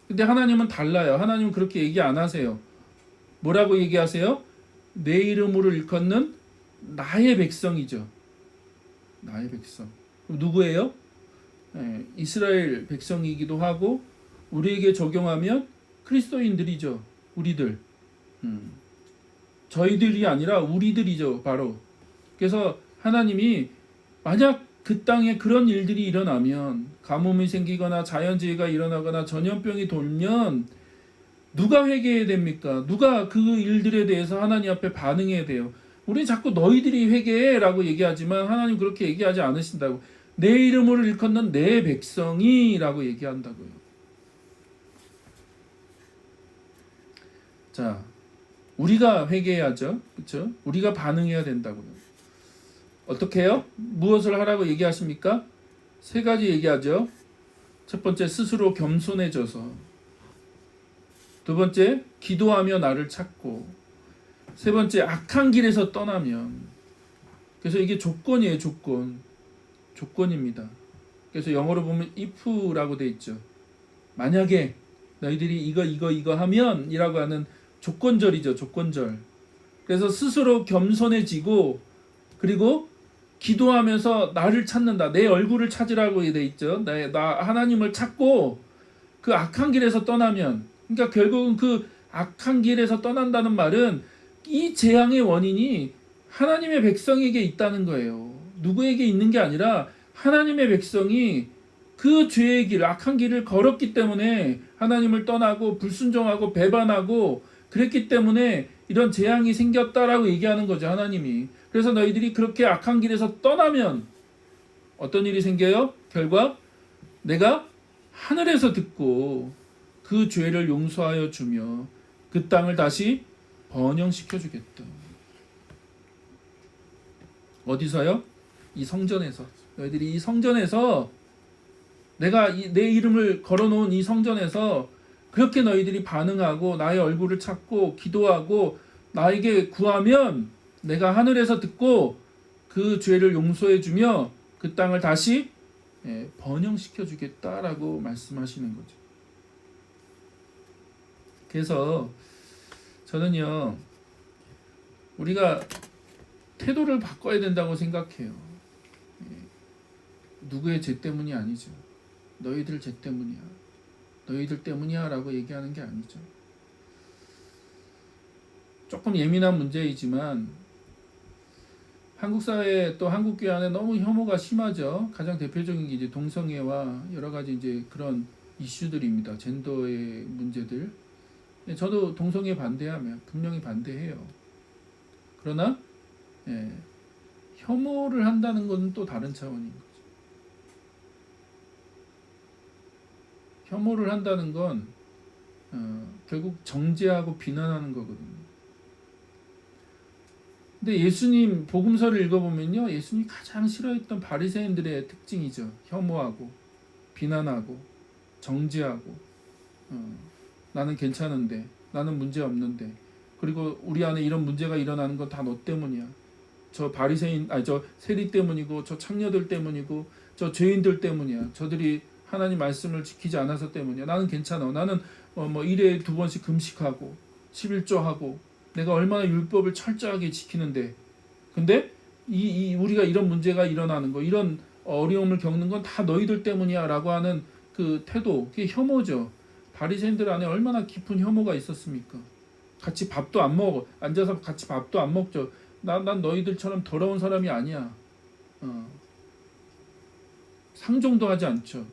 근데 하나님은 달라요. 하나님은 그렇게 얘기 안 하세요. 뭐라고 얘기하세요? 내 이름으로 일컫는 나의 백성이죠. 나의 백성. 누구예요? 이스라엘 백성이기도 하고, 우리에게 적용하면 그리스도인들이죠. 우리들. 저희들이 아니라 우리들이죠. 바로. 그래서 하나님이 만약 그 땅에 그런 일들이 일어나면, 가뭄이 생기거나 자연재해가 일어나거나 전염병이 돌면 누가 회개해야 됩니까? 누가 그 일들에 대해서 하나님 앞에 반응해야 돼요? 우리 자꾸 너희들이 회개해 라고 얘기하지만 하나님 그렇게 얘기하지 않으신다고. 내 이름으로 일컫는 내 백성이 라고 얘기한다고요. 자, 우리가 회개해야죠. 그렇죠? 우리가 반응해야 된다고요. 어떻게 해요? 무엇을 하라고 얘기하십니까? 세 가지 얘기하죠. 첫 번째, 스스로 겸손해져서. 두 번째, 기도하며 나를 찾고. 세 번째, 악한 길에서 떠나면. 그래서 이게 조건이에요. 조건입니다. 그래서 영어로 보면 if라고 돼 있죠. 만약에 너희들이 이거 하면 이라고 하는 조건절이죠. 조건절. 그래서 스스로 겸손해지고, 그리고 기도하면서 나를 찾는다. 내 얼굴을 찾으라고 돼 있죠. 나 하나님을 찾고 그 악한 길에서 떠나면, 그러니까 결국은 그 악한 길에서 떠난다는 말은 이 재앙의 원인이 하나님의 백성에게 있다는 거예요. 누구에게 있는 게 아니라 하나님의 백성이 그 죄의 길, 악한 길을 걸었기 때문에 하나님을 떠나고 불순종하고 배반하고 그랬기 때문에 이런 재앙이 생겼다라고 얘기하는 거죠. 하나님이. 그래서 너희들이 그렇게 악한 길에서 떠나면 어떤 일이 생겨요? 결과 내가 하늘에서 듣고 그 죄를 용서하여 주며 그 땅을 다시 번영시켜 주겠다. 어디서요? 이 성전에서. 너희들이 이 성전에서, 내가 내 이름을 걸어놓은 이 성전에서 그렇게 너희들이 반응하고 나의 얼굴을 찾고 기도하고 나에게 구하면 내가 하늘에서 듣고 그 죄를 용서해 주며 그 땅을 다시 번영시켜 주겠다라고 말씀하시는 거죠. 그래서 저는요, 우리가 태도를 바꿔야 된다고 생각해요. 누구의 죄 때문이 아니죠. 너희들 죄 때문이야. 너희들 때문이야 라고 얘기하는 게 아니죠. 조금 예민한 문제이지만 한국 사회 또 한국 교회 안에 너무 혐오가 심하죠. 가장 대표적인 게 이제 동성애와 여러 가지 이제 그런 이슈들입니다. 젠더의 문제들. 저도 동성애 반대하며 분명히 반대해요. 그러나 혐오를 한다는 건 또 다른 차원인 거죠. 혐오를 한다는 건 결국 정죄하고 비난하는 거거든요. 근데 예수님 복음서를 읽어보면요, 예수님이 가장 싫어했던 바리새인들의 특징이죠. 혐오하고 비난하고 정죄하고 나는 괜찮은데, 나는 문제 없는데, 그리고 우리 안에 이런 문제가 일어나는 건 다 너 때문이야. 저 바리새인, 저 세리 때문이고, 저 창녀들 때문이고, 저 죄인들 때문이야. 저들이 하나님 말씀을 지키지 않아서 때문이야. 나는 괜찮아. 나는 뭐 1회에 2번씩 금식하고 11조하고 내가 얼마나 율법을 철저하게 지키는데, 근데 우리가 이런 문제가 일어나는 거, 이런 어려움을 겪는 건 다 너희들 때문이야 라고 하는 그 태도, 그게 혐오죠. 바리새인들 안에 얼마나 깊은 혐오가 있었습니까? 같이 밥도 안 먹어. 앉아서 같이 밥도 안 먹죠. 난 너희들처럼 더러운 사람이 아니야. 상종도 하지 않죠.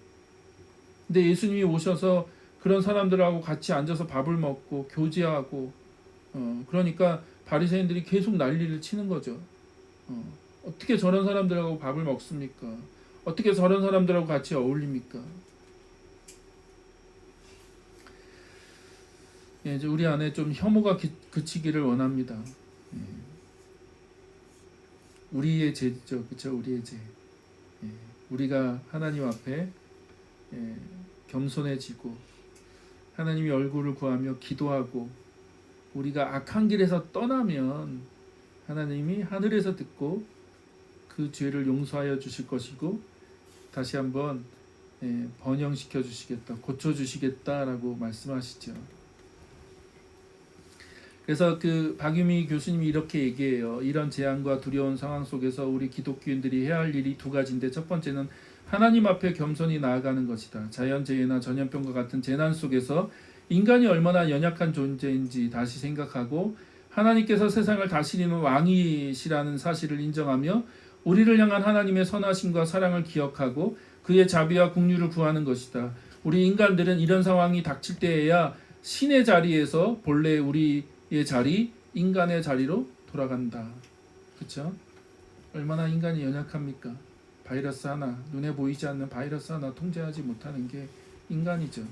근데 예수님이 오셔서 그런 사람들하고 같이 앉아서 밥을 먹고 교제하고, 그러니까 바리새인들이 계속 난리를 치는 거죠. 어떻게 저런 사람들하고 밥을 먹습니까? 어떻게 저런 사람들하고 같이 어울립니까? 이제 우리 안에 좀 혐오가 그치기를 원합니다. 우리의 죄죠, 그렇죠? 우리의 죄. 우리가 하나님 앞에 겸손해지고 하나님의 얼굴을 구하며 기도하고 우리가 악한 길에서 떠나면 하나님이 하늘에서 듣고 그 죄를 용서하여 주실 것이고 다시 한번 번영시켜 주시겠다, 고쳐 주시겠다라고 말씀하시죠. 그래서 그 박유미 교수님이 이렇게 얘기해요. 이런 재앙과 두려운 상황 속에서 우리 기독교인들이 해야 할 일이 두 가지인데, 첫 번째는 하나님 앞에 겸손히 나아가는 것이다. 자연재해나 전염병과 같은 재난 속에서 인간이 얼마나 연약한 존재인지 다시 생각하고 하나님께서 세상을 다스리는 왕이시라는 사실을 인정하며 우리를 향한 하나님의 선하심과 사랑을 기억하고 그의 자비와 긍휼을 구하는 것이다. 우리 인간들은 이런 상황이 닥칠 때에야 신의 자리에서 본래 우리의 자리, 인간의 자리로 돌아간다. 그렇죠? 얼마나 인간이 연약합니까? 바이러스 하나, 눈에 보이지 않는 바이러스 하나 통제하지 못하는 게 인간이죠.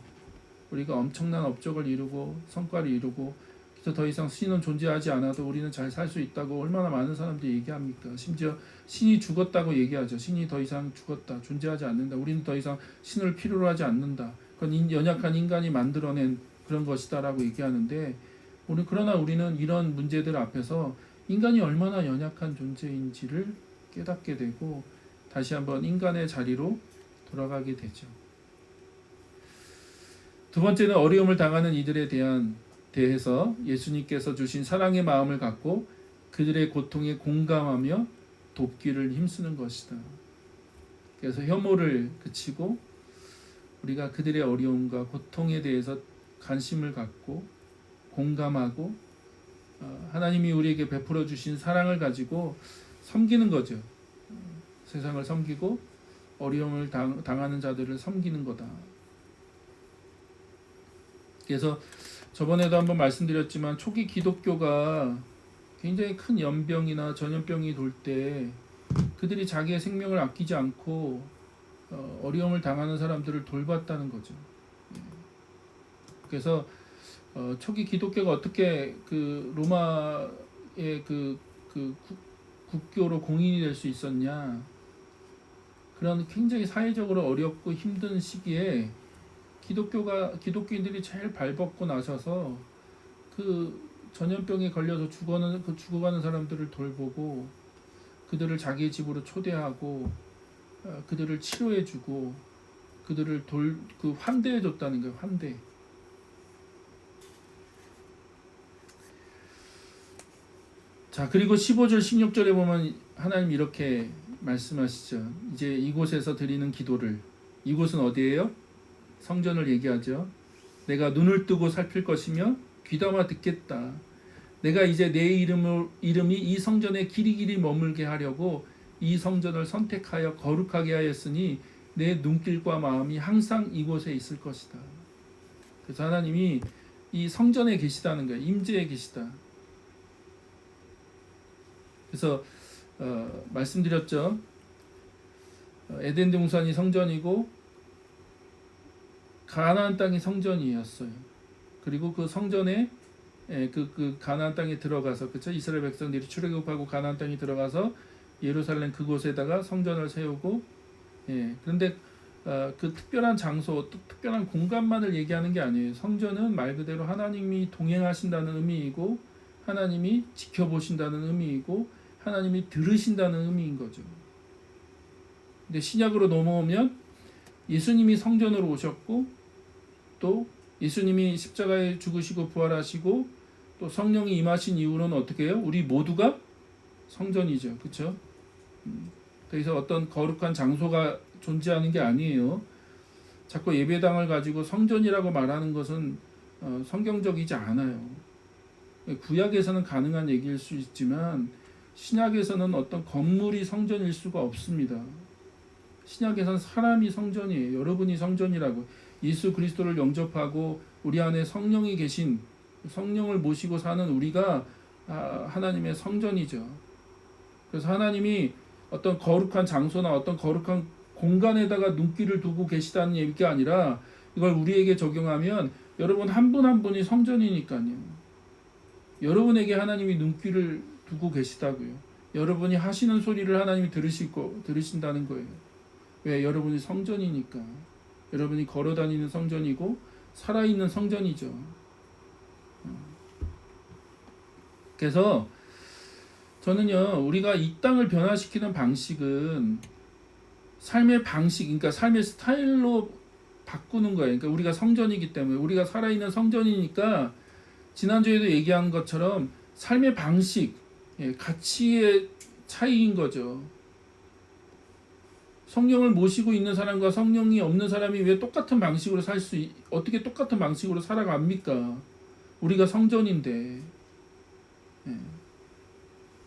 우리가 엄청난 업적을 이루고 성과를 이루고 더 이상 신은 존재하지 않아도 우리는 잘 살 수 있다고 얼마나 많은 사람들이 얘기합니까? 심지어 신이 죽었다고 얘기하죠. 신이 더 이상 죽었다, 존재하지 않는다. 우리는 더 이상 신을 필요로 하지 않는다. 그건 연약한 인간이 만들어낸 그런 것이다라고 얘기하는데, 그러나 우리는 이런 문제들 앞에서 인간이 얼마나 연약한 존재인지를 깨닫게 되고 다시 한번 인간의 자리로 돌아가게 되죠. 두 번째는 어려움을 당하는 이들에 대해서 예수님께서 주신 사랑의 마음을 갖고 그들의 고통에 공감하며 돕기를 힘쓰는 것이다. 그래서 혐오를 그치고 우리가 그들의 어려움과 고통에 대해서 관심을 갖고 공감하고 하나님이 우리에게 베풀어 주신 사랑을 가지고 섬기는 거죠. 세상을 섬기고 어려움을 당하는 자들을 섬기는 거다. 그래서 저번에도 한번 말씀드렸지만 초기 기독교가 굉장히 큰 연병이나 전염병이 돌 때 그들이 자기의 생명을 아끼지 않고 어려움을 당하는 사람들을 돌봤다는 거죠. 그래서 초기 기독교가 어떻게 그 로마의 그 국교로 공인이 될 수 있었냐? 그런 굉장히 사회적으로 어렵고 힘든 시기에 기독교인들이 제일 발벗고 나서서 그 전염병에 걸려서 죽어가는 사람들을 돌보고 그들을 자기의 집으로 초대하고 그들을 치료해주고 그들을 환대해줬다는 거예요. 환대. 자, 그리고 15절 16절에 보면 하나님 이렇게 말씀하시죠. 이제 이곳에서 드리는 기도를, 이곳은 어디예요? 성전을 얘기하죠. 내가 눈을 뜨고 살필 것이며 귀담아 듣겠다. 내가 이제 내 이름이 이 성전에 길이길이 머물게 하려고 이 성전을 선택하여 거룩하게 하였으니 내 눈길과 마음이 항상 이곳에 있을 것이다. 그래서 하나님이 이 성전에 계시다는 거예요. 임재에 계시다. 그래서 말씀드렸죠. 에덴 동산이 성전이고 가나안 땅이 성전이었어요. 그리고 그 성전에 그 가나안 땅에 들어가서, 그렇죠? 이스라엘 백성들이 출애굽하고 가나안 땅에 들어가서 예루살렘 그곳에다가 성전을 세우고, 그런데 그 특별한 장소, 특별한 공간만을 얘기하는 게 아니에요. 성전은 말 그대로 하나님이 동행하신다는 의미이고, 하나님이 지켜보신다는 의미이고, 하나님이 들으신다는 의미인 거죠. 근데 신약으로 넘어오면 예수님이 성전으로 오셨고, 또 예수님이 십자가에 죽으시고 부활하시고 또 성령이 임하신 이후로는 어떻게 해요? 우리 모두가 성전이죠. 그렇죠? 그래서 어떤 거룩한 장소가 존재하는 게 아니에요. 자꾸 예배당을 가지고 성전이라고 말하는 것은 성경적이지 않아요. 구약에서는 가능한 얘기일 수 있지만 신약에서는 어떤 건물이 성전일 수가 없습니다. 신약에서는 사람이 성전이에요. 여러분이 성전이라고. 예수 그리스도를 영접하고 우리 안에 성령이 계신, 성령을 모시고 사는 우리가 하나님의 성전이죠. 그래서 하나님이 어떤 거룩한 장소나 어떤 거룩한 공간에다가 눈길을 두고 계시다는 얘기가 아니라 이걸 우리에게 적용하면 여러분 한 분 한 분이 성전이니까요. 여러분에게 하나님이 눈길을 두고 계시다고요. 여러분이 하시는 소리를 하나님이 들으신다는 거예요. 왜? 여러분이 성전이니까. 여러분이 걸어다니는 성전이고 살아있는 성전이죠. 그래서 저는요, 우리가 이 땅을 변화시키는 방식은 삶의 방식, 그러니까 삶의 스타일로 바꾸는 거예요. 그러니까 우리가 성전이기 때문에, 우리가 살아있는 성전이니까 지난주에도 얘기한 것처럼 삶의 방식, 가치의 차이인 거죠. 성령을 모시고 있는 사람과 성령이 없는 사람이 왜 똑같은 방식으로 어떻게 똑같은 방식으로 살아갑니까? 우리가 성전인데.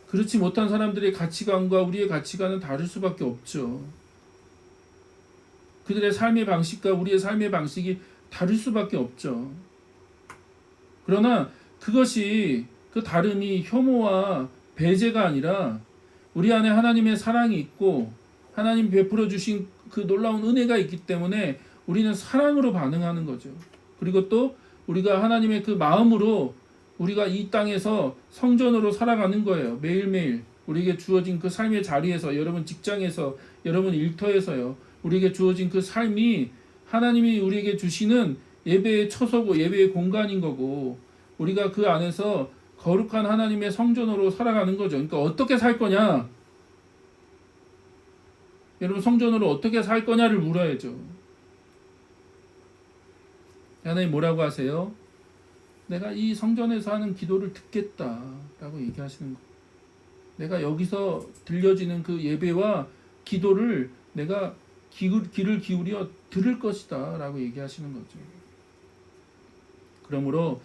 그렇지 못한 사람들의 가치관과 우리의 가치관은 다를 수밖에 없죠. 그들의 삶의 방식과 우리의 삶의 방식이 다를 수밖에 없죠. 그러나 그것이, 그 다름이 혐오와 배제가 아니라 우리 안에 하나님의 사랑이 있고 하나님 베풀어 주신 그 놀라운 은혜가 있기 때문에 우리는 사랑으로 반응하는 거죠. 그리고 또 우리가 하나님의 그 마음으로 우리가 이 땅에서 성전으로 살아가는 거예요. 매일매일 우리에게 주어진 그 삶의 자리에서, 여러분 직장에서, 여러분 일터에서요, 우리에게 주어진 그 삶이 하나님이 우리에게 주시는 예배의 처소고 예배의 공간인 거고, 우리가 그 안에서 거룩한 하나님의 성전으로 살아가는 거죠. 그러니까 어떻게 살 거냐? 여러분 성전으로 어떻게 살 거냐를 물어야죠. 하나님 뭐라고 하세요? 내가 이 성전에서 하는 기도를 듣겠다라고 얘기하시는 거예요. 내가 여기서 들려지는 그 예배와 기도를 내가 귀를 기울여 들을 것이다 라고 얘기하시는 거죠. 그러므로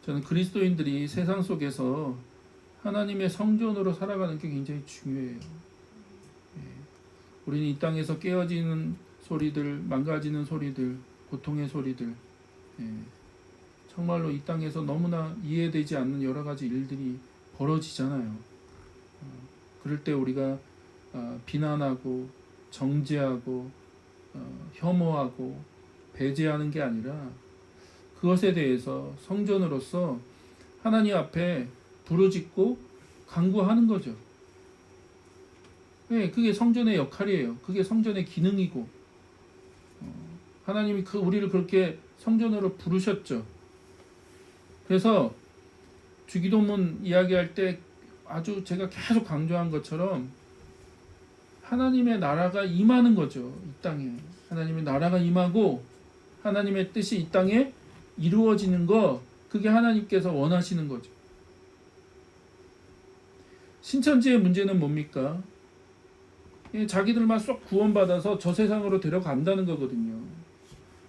저는 그리스도인들이 세상 속에서 하나님의 성전으로 살아가는 게 굉장히 중요해요. 우리는 이 땅에서 깨어지는 소리들, 망가지는 소리들, 고통의 소리들, 정말로 이 땅에서 너무나 이해되지 않는 여러 가지 일들이 벌어지잖아요. 그럴 때 우리가 비난하고 정죄하고 혐오하고 배제하는 게 아니라 그것에 대해서 성전으로서 하나님 앞에 부르짖고 간구하는 거죠. 네, 그게 성전의 역할이에요. 그게 성전의 기능이고 하나님이 우리를 그렇게 성전으로 부르셨죠. 그래서 주기도문 이야기할 때 아주 제가 계속 강조한 것처럼 하나님의 나라가 임하는 거죠. 이 땅에 하나님의 나라가 임하고 하나님의 뜻이 이 땅에 이루어지는 거, 그게 하나님께서 원하시는 거죠. 신천지의 문제는 뭡니까? 자기들만 쏙 구원받아서 저 세상으로 데려간다는 거거든요.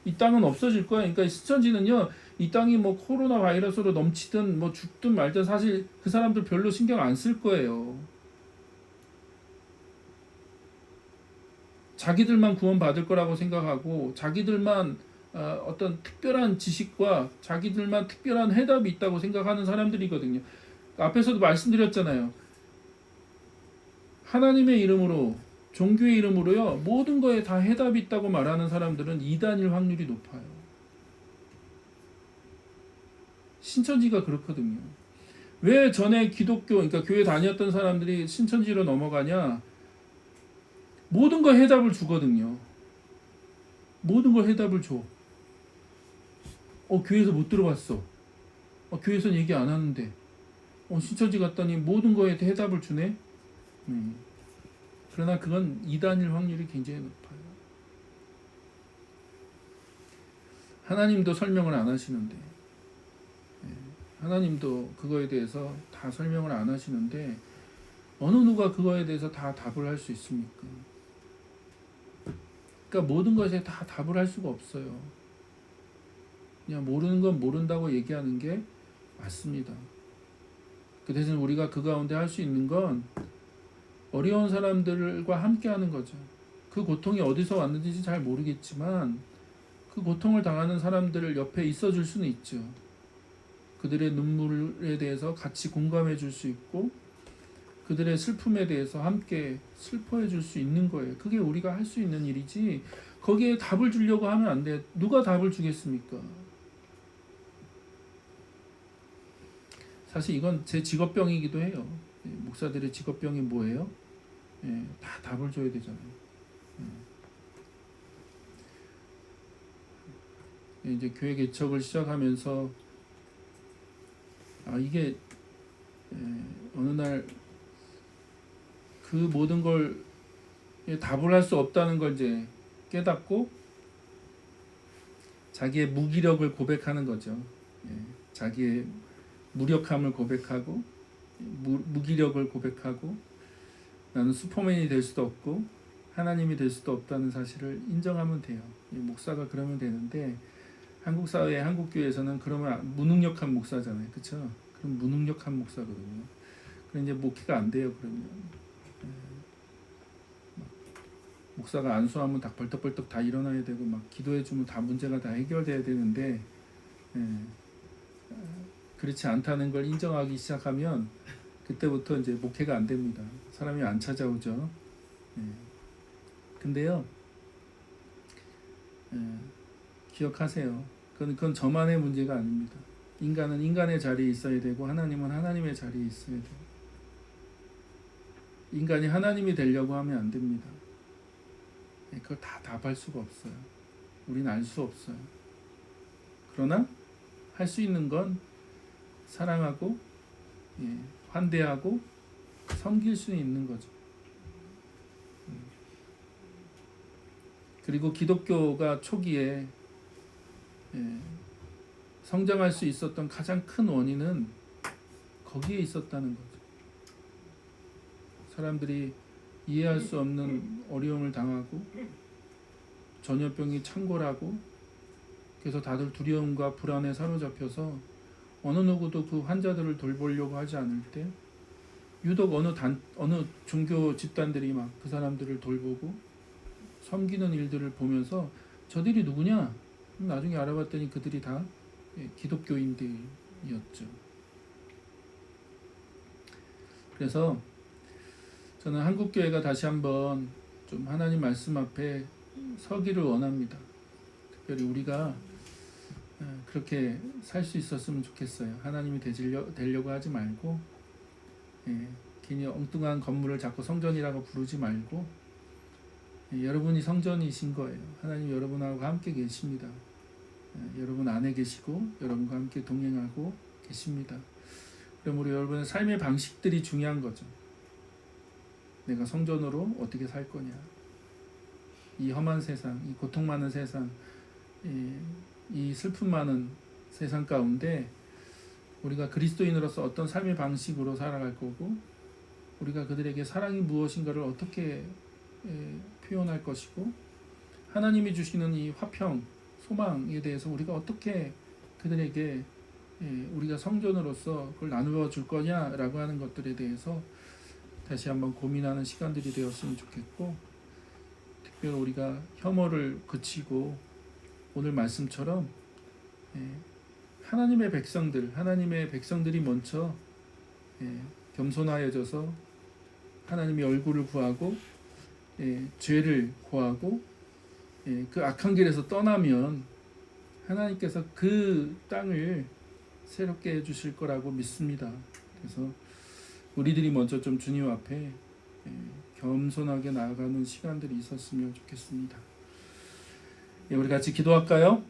이 땅은 없어질 거야. 그러니까 신천지는요, 이 땅이 뭐 코로나 바이러스로 넘치든 뭐 죽든 말든 사실 그 사람들 별로 신경 안 쓸 거예요. 자기들만 구원받을 거라고 생각하고 자기들만 어떤 특별한 지식과 자기들만 특별한 해답이 있다고 생각하는 사람들이거든요. 앞에서도 말씀드렸잖아요. 하나님의 이름으로, 종교의 이름으로요, 모든 거에 다 해답이 있다고 말하는 사람들은 이단일 확률이 높아요. 신천지가 그렇거든요. 왜 전에 기독교, 그러니까 교회 다녔던 사람들이 신천지로 넘어가냐? 모든 거 해답을 주거든요. 모든 걸 해답을 줘. 교회에서 못 들어봤어. 교회에서는 얘기 안 하는데. 신천지 갔더니 모든 거에 해답을 주네. 그러나 그건 이단일 확률이 굉장히 높아요. 하나님도 설명을 안 하시는데, 하나님도 그거에 대해서 다 설명을 안 하시는데 어느 누가 그거에 대해서 다 답을 할 수 있습니까? 그러니까 모든 것에 다 답을 할 수가 없어요. 그냥 모르는 건 모른다고 얘기하는 게 맞습니다. 그 대신 우리가 그 가운데 할 수 있는 건 어려운 사람들과 함께 하는 거죠. 그 고통이 어디서 왔는지 잘 모르겠지만 그 고통을 당하는 사람들을 옆에 있어 줄 수는 있죠. 그들의 눈물에 대해서 같이 공감해 줄 수 있고 그들의 슬픔에 대해서 함께 슬퍼해 줄 수 있는 거예요. 그게 우리가 할 수 있는 일이지 거기에 답을 주려고 하면 안 돼. 누가 답을 주겠습니까? 사실 이건 제 직업병이기도 해요. 목사들의 직업병이 뭐예요? 다 답을 줘야 되잖아요. 이제 교회 개척을 시작하면서 이게 어느 날 그 모든 걸 답을 할 수 없다는 걸 이제 깨닫고 자기의 무기력을 고백하는 거죠. 자기의 무력함을 고백하고 무기력을 고백하고 나는 슈퍼맨이 될 수도 없고 하나님이 될 수도 없다는 사실을 인정하면 돼요. 목사가 그러면 되는데 한국 사회, 한국 교회에서는 그러면 무능력한 목사잖아요, 그렇죠? 그럼 무능력한 목사거든요. 그럼 이제 목회가 안 돼요. 그러면 목사가 안수하면 다 벌떡벌떡 다 일어나야 되고 막 기도해주면 다 문제가 다 해결돼야 되는데 그렇지 않다는 걸 인정하기 시작하면 그때부터 이제 목회가 안 됩니다. 사람이 안 찾아오죠. 근데요, 기억하세요. 그건 저만의 문제가 아닙니다. 인간은 인간의 자리에 있어야 되고 하나님은 하나님의 자리에 있어야 돼요. 인간이 하나님이 되려고 하면 안 됩니다. 그걸 다 답할 수가 없어요. 우리는 알 수 없어요. 그러나 할 수 있는 건 사랑하고 환대하고 섬길 수 있는 거죠. 그리고 기독교가 초기에 성장할 수 있었던 가장 큰 원인은 거기에 있었다는 거죠. 사람들이 이해할 수 없는 어려움을 당하고 전염병이 창궐하고 그래서 다들 두려움과 불안에 사로잡혀서 어느 누구도 그 환자들을 돌보려고 하지 않을 때 유독 어느 종교 집단들이 막 그 사람들을 돌보고 섬기는 일들을 보면서 저들이 누구냐? 나중에 알아봤더니 그들이 다 기독교인들이었죠. 그래서 저는 한국교회가 다시 한번 좀 하나님 말씀 앞에 서기를 원합니다. 특별히 우리가 그렇게 살 수 있었으면 좋겠어요. 하나님이 되려고 하지 말고 괜히 엉뚱한 건물을 자꾸 성전이라고 부르지 말고 여러분이 성전이신 거예요. 하나님 여러분하고 함께 계십니다. 여러분 안에 계시고 여러분과 함께 동행하고 계십니다. 그럼 우리 여러분의 삶의 방식들이 중요한 거죠. 내가 성전으로 어떻게 살 거냐. 이 험한 세상, 이 고통 많은 세상, 이 슬픔 많은 세상 가운데 우리가 그리스도인으로서 어떤 삶의 방식으로 살아갈 거고 우리가 그들에게 사랑이 무엇인가를 어떻게 표현할 것이고 하나님이 주시는 이 화평, 소망에 대해서 우리가 어떻게 그들에게 우리가 성전으로서 그걸 나누어 줄 거냐라고 하는 것들에 대해서 다시 한번 고민하는 시간들이 되었으면 좋겠고 특별히 우리가 혐오를 그치고 오늘 말씀처럼 하나님의 백성들이 먼저 겸손하여져서 하나님의 얼굴을 구하고 죄를 고하고 그 악한 길에서 떠나면 하나님께서 그 땅을 새롭게 해주실 거라고 믿습니다. 그래서 우리들이 먼저 좀 주님 앞에 겸손하게 나아가는 시간들이 있었으면 좋겠습니다. 우리 같이 기도할까요?